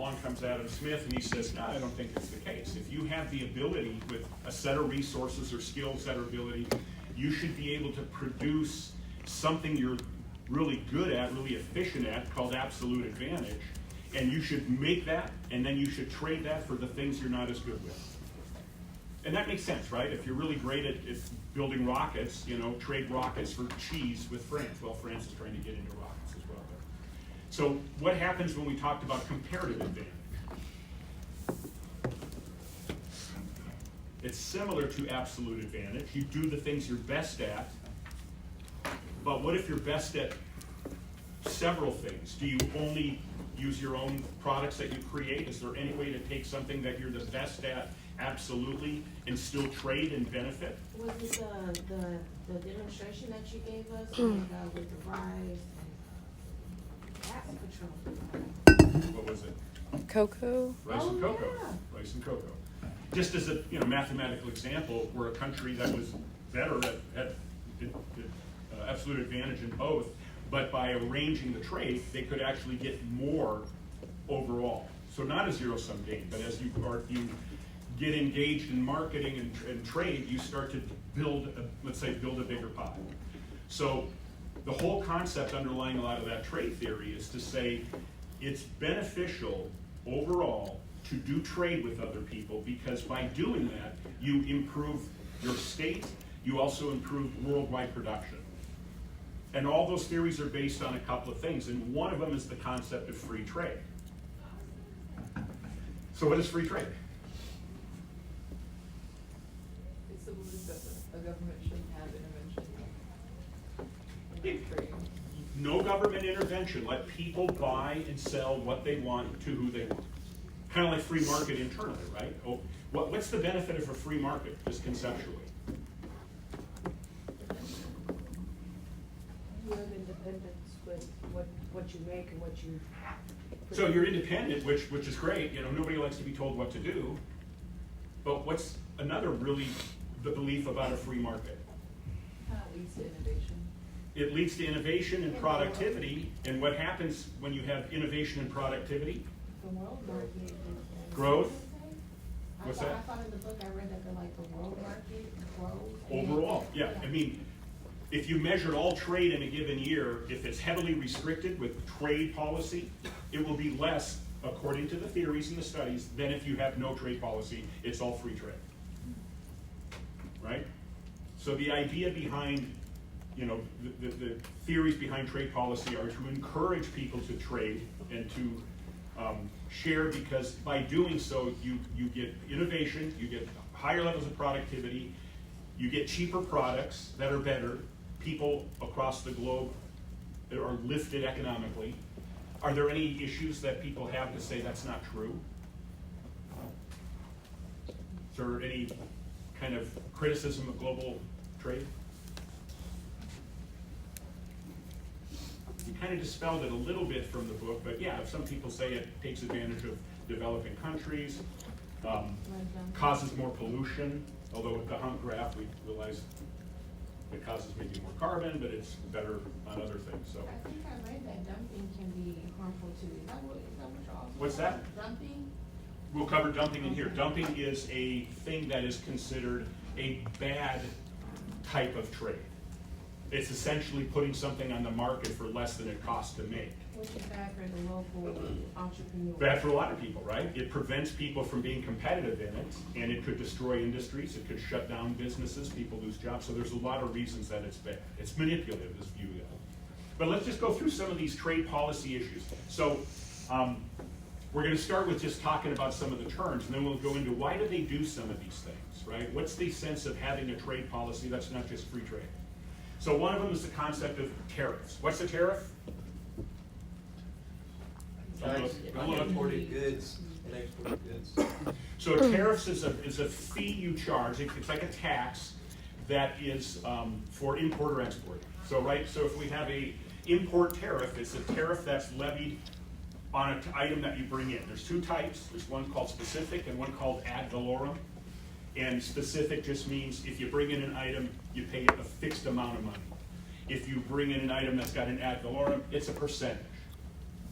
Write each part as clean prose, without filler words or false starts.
along comes Adam Smith and he says, no, I don't think it's the case. If you have the ability with a set of resources or skills that are ability, you should be able to produce something you're really good at, really efficient at, called absolute advantage. And you should make that, and then you should trade that for the things you're not as good with. And that makes sense, right? If you're really great at building rockets, trade rockets for cheese with France. Well, France is trying to get into rockets as well. So what happens when we talked about comparative advantage? It's similar to absolute advantage. You do the things you're best at, but what if you're best at several things? Do you only use your own products that you create? Is there any way to take something that you're the best at absolutely and still trade and benefit? Was it the demonstration that you gave us with the rice and Patrol? What was it? Cocoa? Rice and cocoa. Yeah. Rice and cocoa. Just as a mathematical example, we're a country that was better at absolute advantage in both, but by arranging the trade, they could actually get more overall. So not a zero-sum game, but as you get engaged in marketing and trade, you start to build a bigger pie. So the whole concept underlying a lot of that trade theory is to say it's beneficial overall to do trade with other people, because by doing that, you improve your state, you also improve worldwide production. And all those theories are based on a couple of things, and one of them is the concept of free trade. So what is free trade? It's the belief that a government shouldn't have intervention in trade. No government intervention. Let people buy and sell what they want to who they want. Kind of like free market internally, right? What's the benefit of a free market, just conceptually? You have independence with what you make and what you. So you're independent, which is great. Nobody likes to be told what to do. But what's another really the belief about a free market? Leads to innovation. It leads to innovation and productivity. And what happens when you have innovation and productivity? The world market. Growth. What's that? I thought in the book I read that the world market grows. Overall, yeah. I mean, if you measured all trade in a given year, if it's heavily restricted with trade policy, it will be less, according to the theories and the studies, than if you have no trade policy. It's all free trade. Right? So the idea behind, the theories behind trade policy are to encourage people to trade and to share, because by doing so, you get innovation, you get higher levels of productivity, you get cheaper products that are better, people across the globe are lifted economically. Are there any issues that people have to say that's not true? Is there any kind of criticism of global trade? You kind of dispelled it a little bit from the book, but yeah, some people say it takes advantage of developing countries, causes more pollution, although with the hump graph we realize it causes maybe more carbon, but it's better on other things. So I think I read that dumping can be harmful too. Is that what you're also? What's that? Dumping? We'll cover dumping in here. Dumping is a thing that is considered a bad type of trade. It's essentially putting something on the market for less than it costs to make. Which is bad for the local entrepreneur. Bad for a lot of people, right? It prevents people from being competitive in it, and it could destroy industries, it could shut down businesses, people lose jobs, so there's a lot of reasons that it's bad. It's manipulative, this view. But let's just go through some of these trade policy issues. So we're going to start with just talking about some of the terms, and then we'll go into why do they do some of these things, right? What's the sense of having a trade policy that's not just free trade? So one of them is the concept of tariffs. What's a tariff? Imported goods and exported goods. So tariffs is a fee you charge. It's like a tax that is for import or export. So if we have a import tariff, it's a tariff that's levied on an item that you bring in. There's two types. There's one called specific and one called ad valorem. And specific just means if you bring in an item, you pay a fixed amount of money. If you bring in an item that's got an ad valorem, it's a percentage.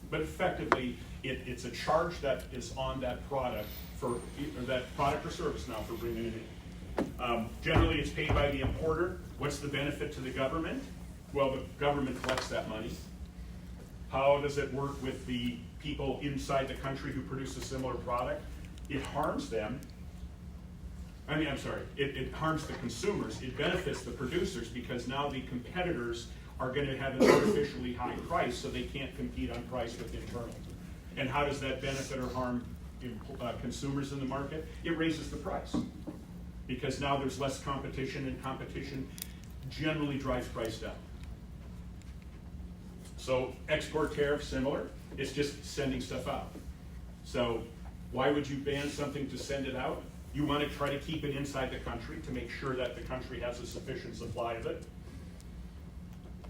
But effectively, It's a charge that is on that product or that product or service now for bringing it in. Generally, it's paid by the importer. What's the benefit to the government? Well, the government collects that money. How does it work with the people inside the country who produce a similar product? It harms them. It harms the consumers. It benefits the producers because now the competitors are going to have an artificially high price, so they can't compete on price with internal. And how does that benefit or harm consumers in the market? It raises the price because now there's less competition, and competition generally drives price down. So export tariff, similar. It's just sending stuff out. So why would you ban something to send it out? You want to try to keep it inside the country to make sure that the country has a sufficient supply of it.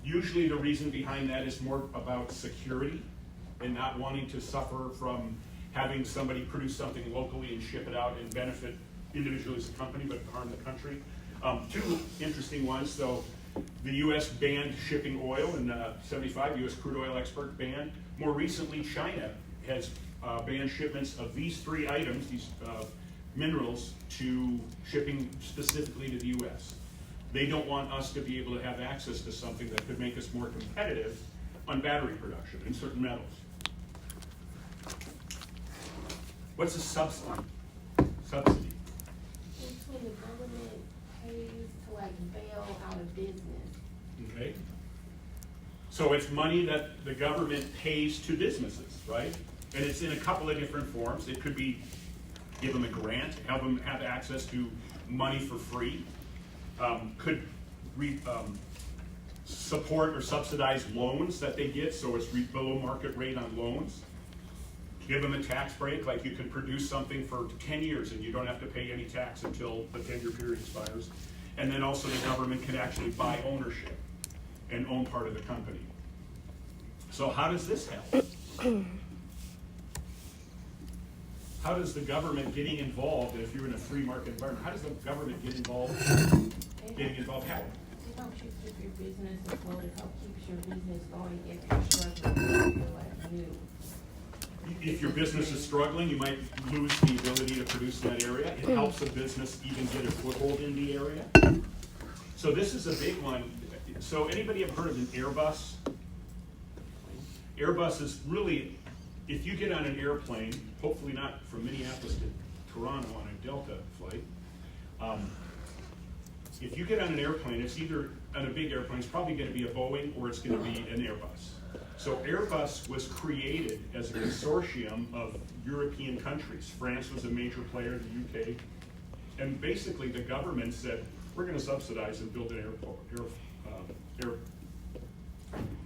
Usually the reason behind that is more about security and not wanting to suffer from having somebody produce something locally and ship it out and benefit individually as a company but harm the country. Two interesting ones. So the U.S. banned shipping oil in '75, U.S. crude oil export ban. More recently, China has banned shipments of these three items, these minerals, to shipping specifically to the U.S. They don't want us to be able to have access to something that could make us more competitive on battery production and certain metals. What's a subsidy? Subsidy. It's when the government pays to like bail out of business. Okay. So it's money that the government pays to businesses, right? And it's in a couple of different forms. It could be give them a grant, have them have access to money for free. Could support or subsidize loans that they get, so it's below market rate on loans. Give them a tax break, like you can produce something for 10 years and you don't have to pay any tax until the 10-year period expires. And then also the government can actually buy ownership and own part of the company. So how does this help? How does the government getting involved, and if you're in a free market environment, how does the government get involved? Getting involved help? It helps you keep your business afloat. It helps keep your business going if you're struggling like new. If your business is struggling, you might lose the ability to produce in that area. It helps a business even get a foothold in the area. So this is a big one. So anybody have heard of an Airbus? Airbus is really, if you get on an airplane, hopefully not from Minneapolis to Toronto on a Delta flight, if you get on an airplane, it's either on a big airplane, it's probably going to be a Boeing or it's going to be an Airbus. So Airbus was created as a consortium of European countries. France was a major player, the UK. And basically the government said, we're going to subsidize and build an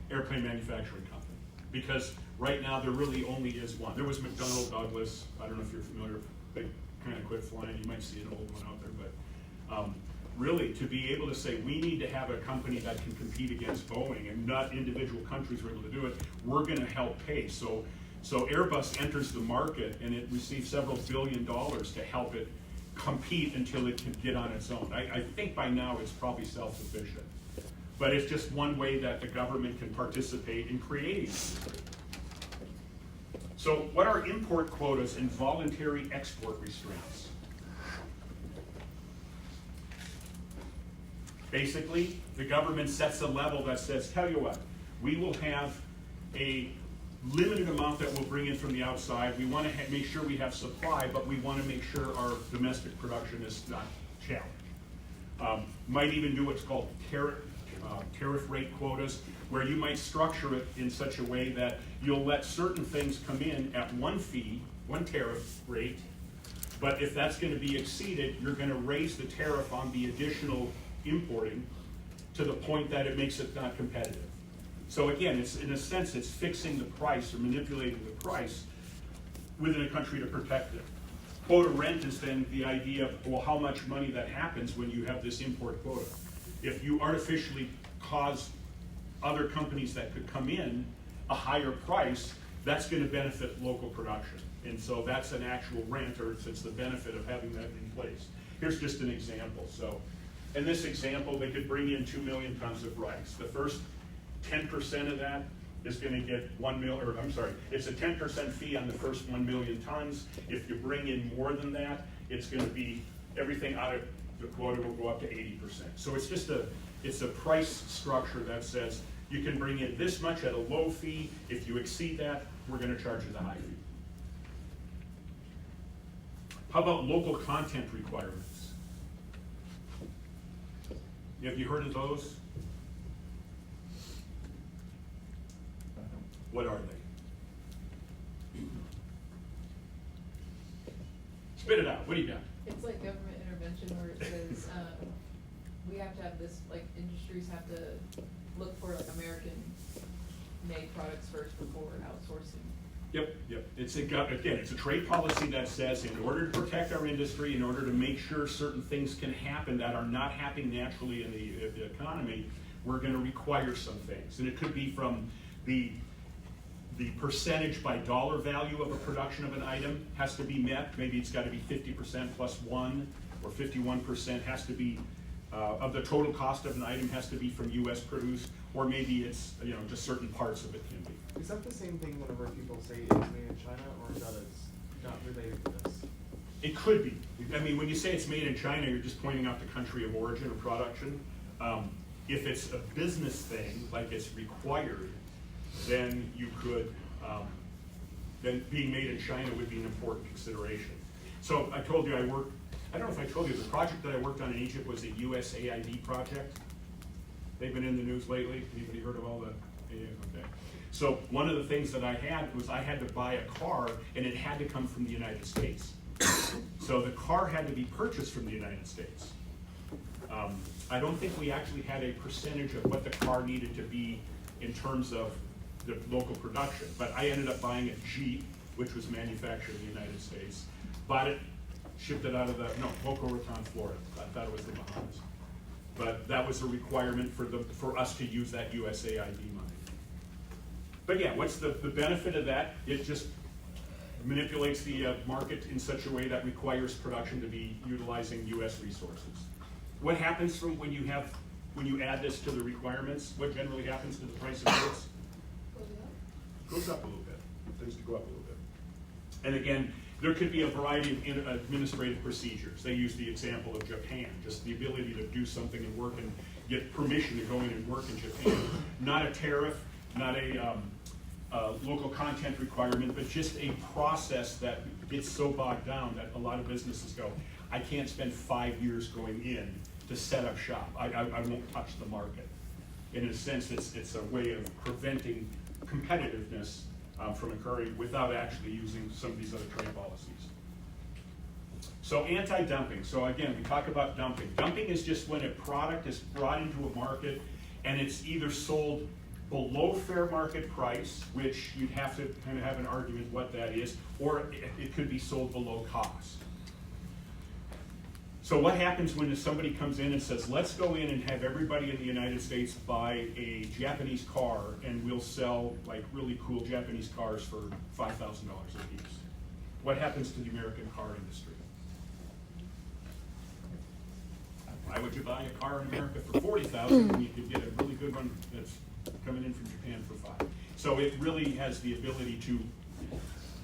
airplane manufacturing company. Because right now there really only is one. There was McDonnell Douglas, I don't know if you're familiar, they kind of quit flying, you might see an old one out there, but really to be able to say we need to have a company that can compete against Boeing and not individual countries are able to do it, we're going to help pay. So Airbus enters the market and it receives several $1 billion to help it compete until it can get on its own. I think by now it's probably self-sufficient. But it's just one way that the government can participate in creating industry. So what are import quotas and voluntary export restraints? Basically, the government sets a level that says, tell you what, we will have a limited amount that we'll bring in from the outside. We want to make sure we have supply, but we want to make sure our domestic production is not challenged. Might even do what's called tariff rate quotas, where you might structure it in such a way that you'll let certain things come in at one fee, one tariff rate, but if that's going to be exceeded, you're going to raise the tariff on the additional importing to the point that it makes it not competitive. So again, it's in a sense, it's fixing the price or manipulating the price within a country to protect it. Quota rent is then the idea of, well, how much money that happens when you have this import quota. If you artificially cause other companies that could come in a higher price, that's going to benefit local production. And so that's an actual rent, or it's the benefit of having that in place. Here's just an example. So in this example, they could bring in 2 million tons of rice. The first 10% of that is gonna get it's a 10% fee on the first 1 million tons. If you bring in more than that, it's gonna be, everything out of the quota will go up to 80%. So it's just it's a price structure that says you can bring in this much at a low fee. If you exceed that, we're gonna charge you the high fee. How about local content requirements? Have you heard of those? What are they? Spit it out, what do you got? It's like government intervention where it says, we have to have this, like, industries have to look for like American-made products first before outsourcing. Yep. It's a trade policy that says in order to protect our industry, in order to make sure certain things can happen that are not happening naturally in the economy, we're gonna require some things. And it could be from the percentage by dollar value of a production of an item has to be met. Maybe it's gotta be 50% plus 1, or 51% has to be, of the total cost of an item has to be from US produced, or maybe it's, just certain parts of it can be. Is that the same thing whenever people say it's made in China, or is that not related to this? It could be. I mean, when you say it's made in China, you're just pointing out the country of origin or production. If it's a business thing, like it's required, then you could, then being made in China would be an important consideration. So I told you I don't know if I told you, the project that I worked on in Egypt was a USAID project. They've been in the news lately. Anybody heard of all the, yeah, okay. So one of the things that I had was I had to buy a car, and it had to come from the United States. So the car had to be purchased from the United States. I don't think we actually had a percentage of what the car needed to be in terms of the local production, but I ended up buying a Jeep, which was manufactured in the United States, bought it, shipped it out of Boca Raton, Florida. I thought it was the Bahamas. But that was a requirement for us to use that USAID money. But yeah, what's the benefit of that? It just manipulates the market in such a way that requires production to be utilizing US resources. What happens from when you add this to the requirements? What generally happens to the price of goods? Goes up a little bit. Tends to go up a little bit. And again, there could be a variety of administrative procedures. They use the example of Japan, just the ability to do something and work and get permission to go in and work in Japan. Not a tariff, not a local content requirement, but just a process that gets so bogged down that a lot of businesses go, I can't spend 5 years going in to set up shop. I won't touch the market. In a sense, it's a way of preventing competitiveness from occurring without actually using some of these other trade policies. So anti-dumping. So again, we talk about dumping. Dumping is just when a product is brought into a market and it's either sold below fair market price, which you'd have to kind of have an argument what that is, or it could be sold below cost. So what happens when somebody comes in and says, let's go in and have everybody in the United States buy a Japanese car and we'll sell like really cool Japanese cars for $5,000 a piece? What happens to the American car industry? Why would you buy a car in America for $40,000 when you could get a really good one that's coming in from Japan for $5,000? So it really has the ability to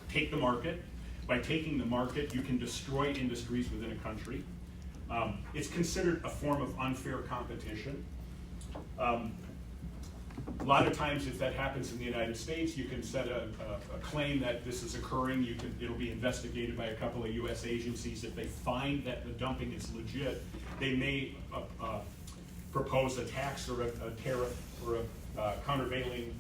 take the market. By taking the market, you can destroy industries within a country. It's considered a form of unfair competition. A lot of times, if that happens in the United States, you can set a claim that this is occurring. It'll be investigated by a couple of U.S. agencies. If they find that the dumping is legit, they may propose a tax or a tariff or a countervailing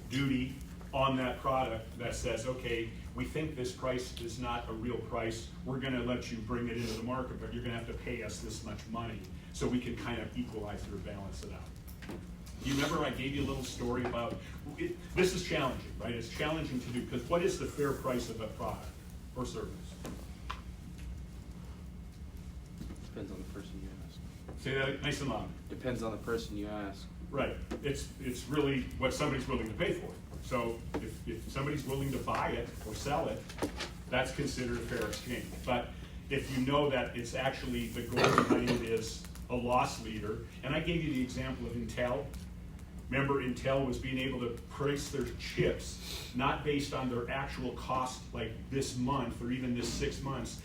duty on that product that says, okay, we think this price is not a real price. We're going to let you bring it into the market, but you're going to have to pay us this much money so we can kind of equalize it or balance it out. You remember I gave you a little story about, this is challenging, right? It's challenging to do, because what is the fair price of a product or service? Depends on the person you ask. Say that nice and loud. Depends on the person you ask. Right. It's really what somebody's willing to pay for. So if somebody's willing to buy it or sell it, that's considered a fair exchange. But if you know that it's actually the goal behind it is a loss leader, and I gave you the example of Intel. Remember, Intel was being able to price their chips not based on their actual cost like this month or even this 6 months,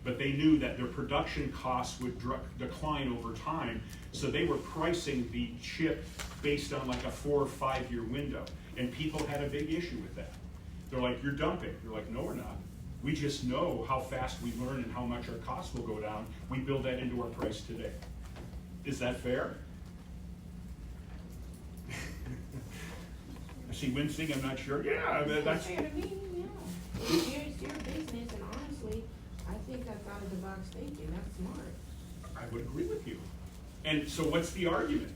but they knew that their production costs would decline over time. So they were pricing the chip based on like a 4 or 5 year window. And people had a big issue with that. They're like, you're dumping. You're like, no, we're not. We just know how fast we learn and how much our costs will go down. We build that into our price today. Is that fair? I see wincing, I'm not sure. Yeah, that's. Fair to me, yeah. It's your business, and honestly, I think that's out of the box thinking. That's smart. I would agree with you. And so what's the argument?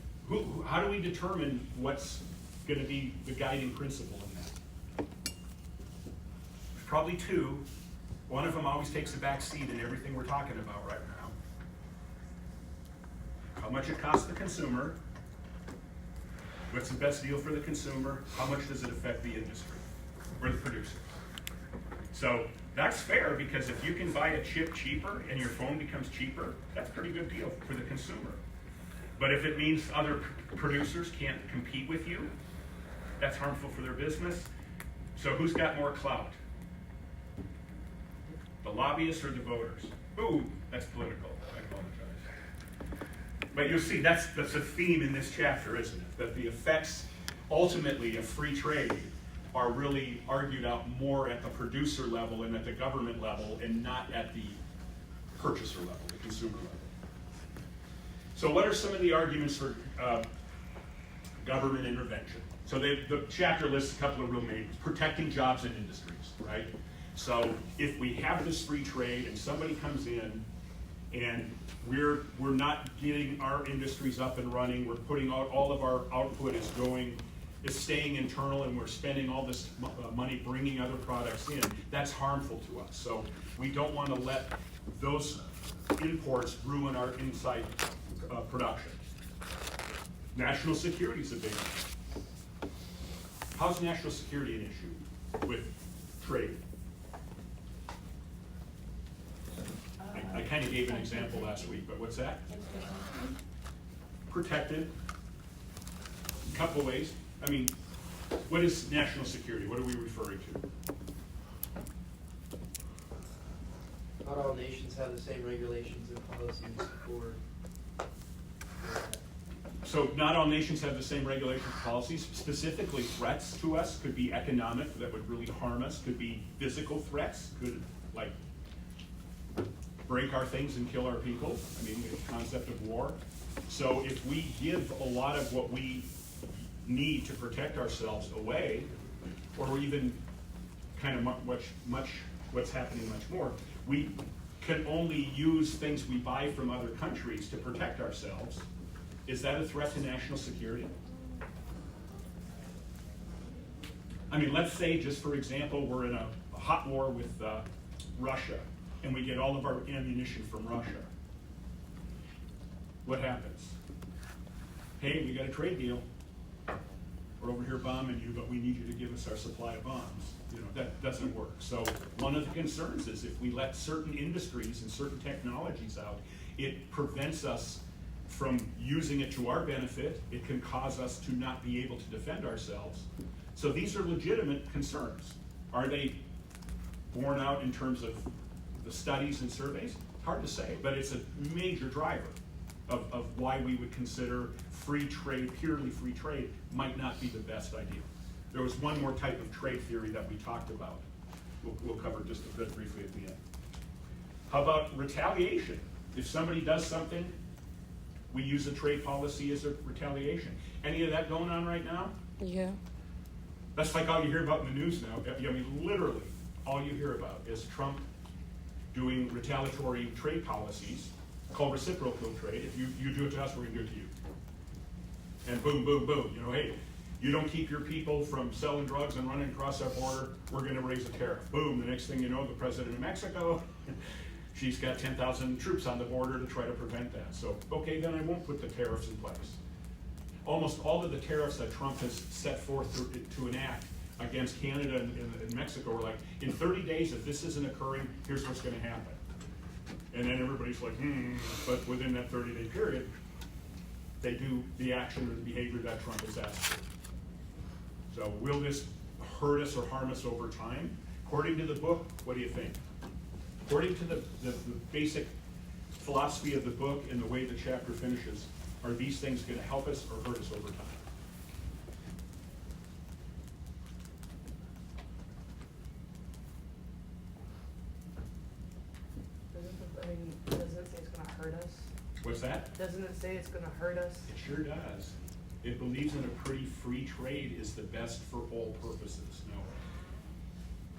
How do we determine what's going to be the guiding principle in that? There's probably two. One of them always takes a back seat in everything we're talking about right now. How much it costs the consumer. What's the best deal for the consumer? How much does it affect the industry or the producer? So that's fair, because if you can buy a chip cheaper and your phone becomes cheaper, that's a pretty good deal for the consumer. But if it means other producers can't compete with you, that's harmful for their business. So who's got more clout? The lobbyists or the voters? Ooh, that's political. I apologize. But you'll see that's a theme in this chapter, isn't it? That the effects ultimately of free trade are really argued out more at the producer level and at the government level, and not at the purchaser level, the consumer level. So what are some of the arguments for government intervention? So the chapter lists a couple of real main: protecting jobs and industries, right? So if we have this free trade and somebody comes in and we're not getting our industries up and running, we're putting out all of our output is staying internal, and we're spending all this money bringing other products in, that's harmful to us. So we don't want to let those imports ruin our inside production. National security is a big one. How's national security an issue with trade? I kind of gave an example last week, but what's that? Protected. A couple of ways. I mean, what is national security? What are we referring to? Not all nations have the same regulations and policies for So not all nations have the same regulations and policies. Specifically, threats to us could be economic, that would really harm us, could be physical threats, could like break our things and kill our people. I mean, the concept of war. So if we give a lot of what we need to protect ourselves away, or even kind of what's happening much more, we can only use things we buy from other countries to protect ourselves. Is that a threat to national security? I mean, let's say, just for example, we're in a hot war with Russia, and we get all of our ammunition from Russia. What happens? Hey, we got a trade deal. We're over here bombing you, but we need you to give us our supply of bombs. You know, that doesn't work. So one of the concerns is if we let certain industries and certain technologies out, it prevents us from using it to our benefit. It can cause us to not be able to defend ourselves. So these are legitimate concerns. Are they borne out in terms of the studies and surveys? Hard to say, but it's a major driver of why we would consider free trade, purely free trade, might not be the best idea. There was one more type of trade theory that we talked about. We'll cover just a bit briefly at the end. How about retaliation? If somebody does something, we use a trade policy as a retaliation. Any of that going on right now? Yeah. That's like all you hear about in the news now. I mean, literally, all you hear about is Trump doing retaliatory trade policies called reciprocal trade. If you do it to us, we're going to do it to you. And boom, boom, boom. You know, hey, you don't keep your people from selling drugs and running across our border, we're going to raise a tariff. Boom, the next thing you know, the president of Mexico, she's got 10,000 troops on the border to try to prevent that. So, okay, then I won't put the tariffs in place. Almost all of the tariffs that Trump has set forth to enact against Canada and Mexico were like, in 30 days, if this isn't occurring, here's what's going to happen. And then everybody's like, but within that 30-day period, they do the action or the behavior that Trump has asked for. So will this hurt us or harm us over time? According to the book, what do you think? According to the basic philosophy of the book and the way the chapter finishes, are these things going to help us or hurt us over time? Doesn't it say it's gonna hurt us? What's that? Doesn't it say it's gonna hurt us? It sure does. It believes in a pretty free trade is the best for all purposes. No.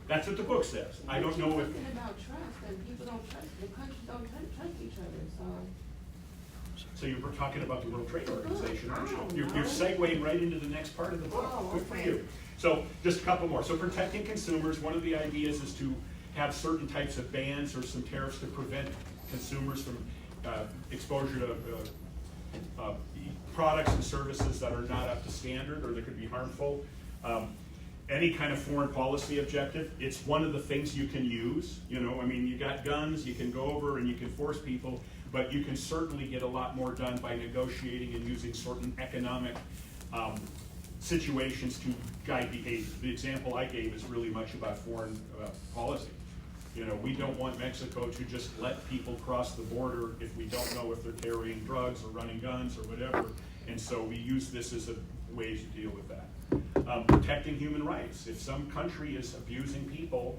That's what the book says. I don't know if. You're talking about trust, and people don't trust, the countries don't trust each other, so. So you were talking about the World Trade Organization, aren't you? Oh, You're no. segueing right into the next part of the book. Oh, Good for okay. you. So just a couple more. So protecting consumers, one of the ideas is to have certain types of bans or some tariffs to prevent consumers from exposure to products and services that are not up to standard or that could be harmful. Any kind of foreign policy objective, it's one of the things you can use. You know, I mean, you got guns, you can go over and you can force people, but you can certainly get a lot more done by negotiating and using certain economic situations to guide behavior. The example I gave is really much about foreign policy. You know, we don't want Mexico to just let people cross the border if we don't know if they're carrying drugs or running guns or whatever. And so we use this as a way to deal with that. Protecting human rights. If some country is abusing people,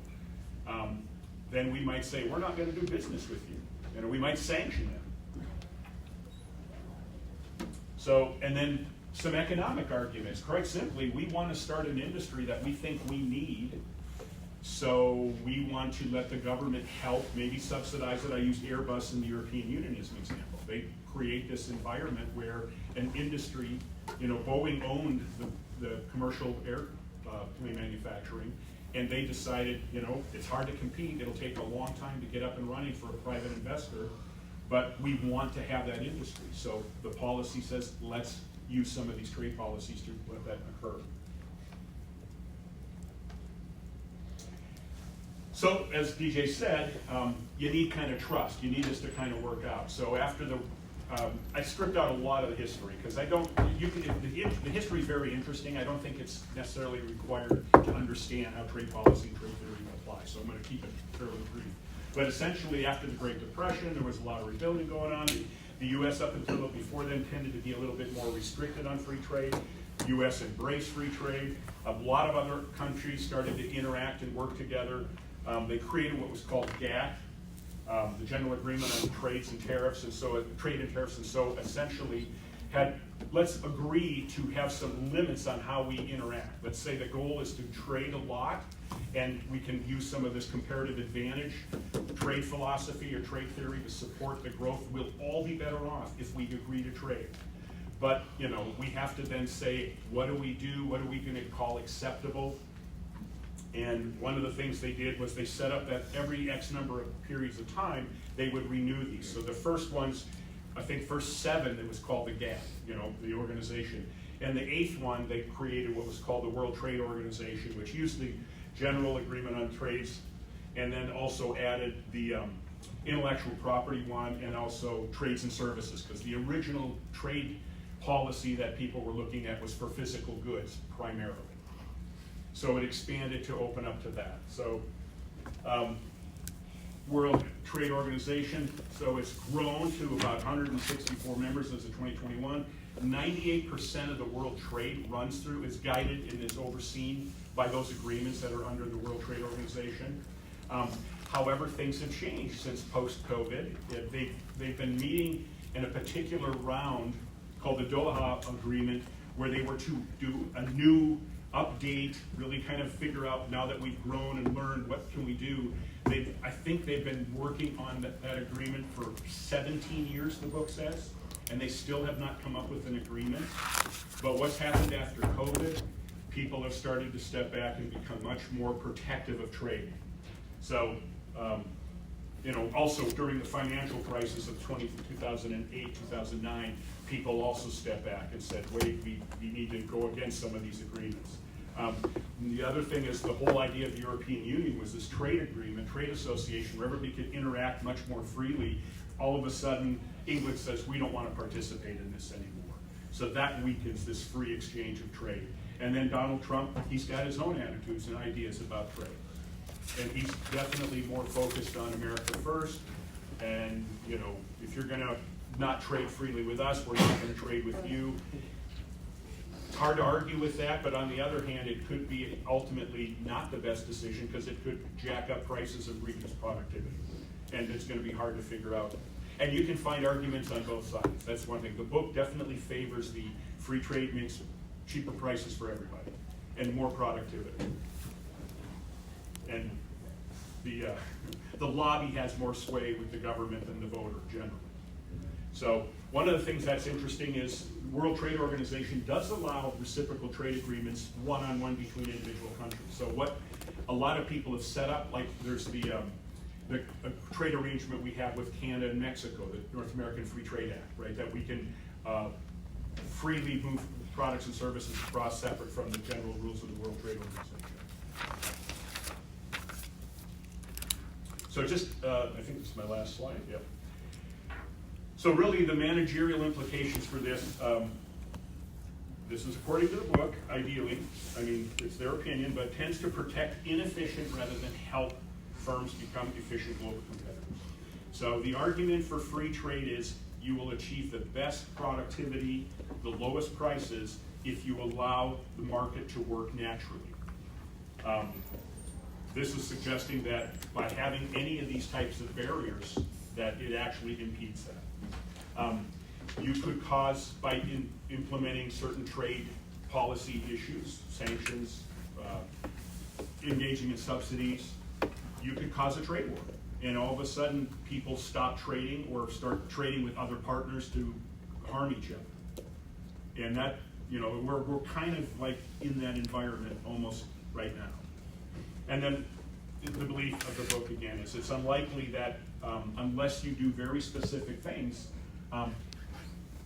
then we might say, we're not going to do business with you. You know, we might sanction them. So, and then some economic arguments. Quite simply, we want to start an industry that we think we need. So we want to let the government help, maybe subsidize it. I used Airbus in the European Union as an example. They create this environment where an industry, you know, Boeing owned the commercial airplane manufacturing, and they decided, you know, it's hard to compete. It'll take a long time to get up and running for a private investor, but we want to have that industry. So the policy says, let's use some of these trade policies to let that occur. So, as DJ said, you need kind of trust. You need this to kind of work out. So after the, I stripped out a lot of the history because I don't, the history is very interesting. I don't think it's necessarily required to understand how trade policy and trade theory apply. So I'm going to keep it fairly brief. But essentially, after the Great Depression, there was a lot of rebuilding going on. The U.S. up until before then tended to be a little bit more restricted on free trade. The U.S. embraced free trade. A lot of other countries started to interact and work together. They created what was called GATT, the General Agreement on Trades and Tariffs, and so trade and tariffs, and so essentially had, let's agree to have some limits on how we interact. Let's say the goal is to trade a lot, and we can use some of this comparative advantage trade philosophy or trade theory to support the growth. We'll all be better off if we agree to trade. But, you know, we have to then say, what do we do? What are we going to call acceptable? And one of the things they did was they set up that every X number of periods of time, they would renew these. So the first ones, I think first 7, it was called the GATT, you know, the organization. And the 8th one, they created what was called the World Trade Organization, which used the General Agreement on Trades, and then also added the intellectual property one and also trades and services, because the original trade policy that people were looking at was for physical goods primarily. So it expanded to open up to that. So World Trade Organization, so it's grown to about 164 members as of 2021. 98% of the world trade runs through, is guided and is overseen by those agreements that are under the World Trade Organization. However, things have changed since post-COVID. They've been meeting in a particular round called the Doha Agreement, where they were to do a new update, really kind of figure out, now that we've grown and learned, what can we do. I think they've been working on that agreement for 17 years, the book says, and they still have not come up with an agreement. But what's happened after COVID, people have started to step back and become much more protective of trade. So, you know, also during the financial crisis of 2008, 2009, people also stepped back and said, wait, we need to go against some of these agreements. The other thing is the whole idea of the European Union was this trade agreement, trade association, where everybody could interact much more freely. All of a sudden, England says, we don't want to participate in this anymore. So that weakens this free exchange of trade. And then Donald Trump, he's got his own attitudes and ideas about trade. And he's definitely more focused on America first. And, you know, if you're gonna not trade freely with us, we're not gonna trade with you. It's hard to argue with that, but on the other hand, it could be ultimately not the best decision because it could jack up prices and reduce productivity. And it's gonna be hard to figure out. And you can find arguments on both sides. That's one thing. The book definitely favors the free trade means cheaper prices for everybody and more productivity. And the lobby has more sway with the government than the voter generally. So one of the things that's interesting is the World Trade Organization does allow reciprocal trade agreements one-on-one between individual countries. So what a lot of people have set up, like there's the trade arrangement we have with Canada and Mexico, the North American Free Trade Act, right? That we can freely move products and services across separate from the general rules of the World Trade Organization. So just, I think this is my last slide, yep. So really the managerial implications for this, this is according to the book, ideally, I mean, it's their opinion, but tends to protect inefficient rather than help firms become efficient global competitors. So the argument for free trade is you will achieve the best productivity, the lowest prices, if you allow the market to work naturally. This is suggesting that by having any of these types of barriers, that it actually impedes that. You could cause, by implementing certain trade policy issues, sanctions, engaging in subsidies, you could cause a trade war. And all of a sudden, people stop trading or start trading with other partners to harm each other. And that, you know, we're kind of like in that environment almost right now. And then the belief of the book again is it's unlikely that unless you do very specific things,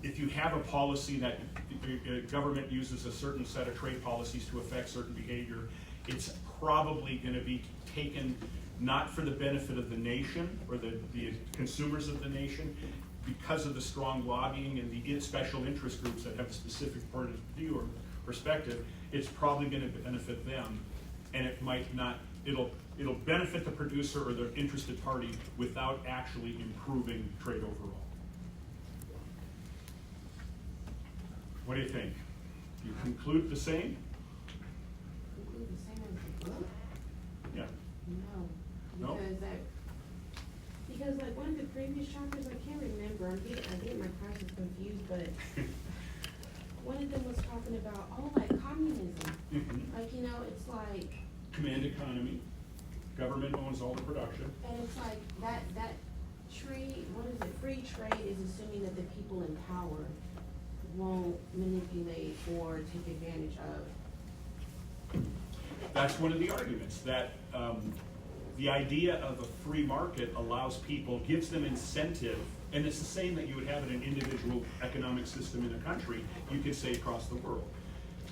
if you have a policy that the government uses a certain set of trade policies to affect certain behavior, it's probably going to be taken not for the benefit of the nation or the consumers of the nation, because of the strong lobbying and the special interest groups that have a specific point of view or perspective, it's probably going to benefit them, and it might not. It'll benefit the producer or the interested party without actually improving trade overall. What do you think? You conclude the same? Conclude the same as the book? Yeah. No. No? Because like one of the previous chapters, I can't remember, I'm getting my prices confused, but one of them was talking about, like communism. Mhm. Like, you know, it's like, Command economy. Government owns all the production. and it's like that free trade is assuming that the people in power won't manipulate or take advantage of. That's one of the arguments, that the idea of a free market allows people, gives them incentive, and it's the same that you would have in an individual economic system in a country, you could say across the world.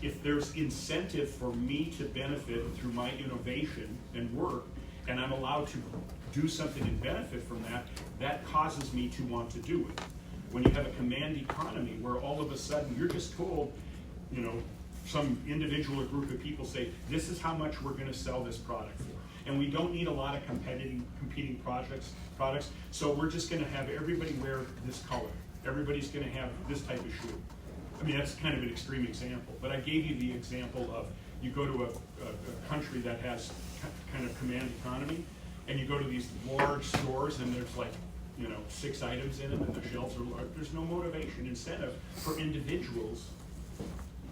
If there's incentive for me to benefit through my innovation and work, and I'm allowed to do something and benefit from that, that causes me to want to do it. When you have a command economy where all of a sudden you're just told, you know, some individual or group of people say, this is how much we're going to sell this product for. And we don't need a lot of competing products, so we're just going to have everybody wear this color. Everybody's going to have this type of shoe. I mean, that's kind of an extreme example, but I gave you the example of you go to a country that has kind of command economy, and you go to these large stores and there's like, you know, 6 items in them and the shelves are large. There's no motivation, incentive for individuals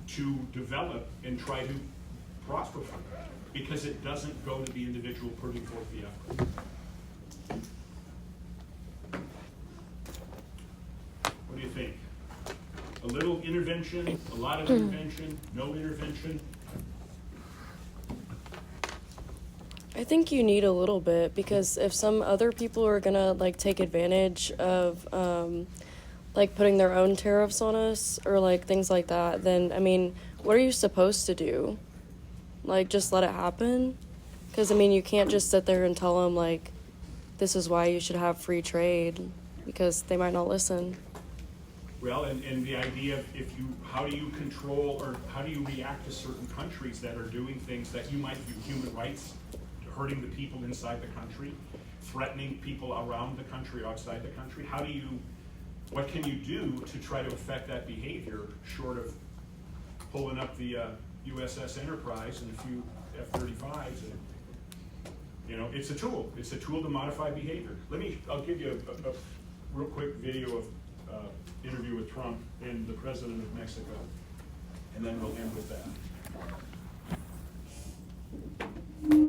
to develop and try to prosper from it, because it doesn't go to the individual putting forth the effort. What do you think? A little intervention, a lot of intervention, no intervention? I think you need a little bit, because if some other people are gonna like take advantage of like putting their own tariffs on us or like things like that, then I mean, what are you supposed to do? Like just let it happen? Because I mean, you can't just sit there and tell them like, this is why you should have free trade, because they might not listen. Well, and the idea of how do you control or how do you react to certain countries that are doing things that you might view human rights, hurting the people inside the country, threatening people around the country, outside the country? What can you do to try to affect that behavior, short of pulling up the USS Enterprise and a few F-35s? And, it's a tool. It's a tool to modify behavior. I'll give you a real quick video of interview with Trump and the president of Mexico, and then we'll end with that.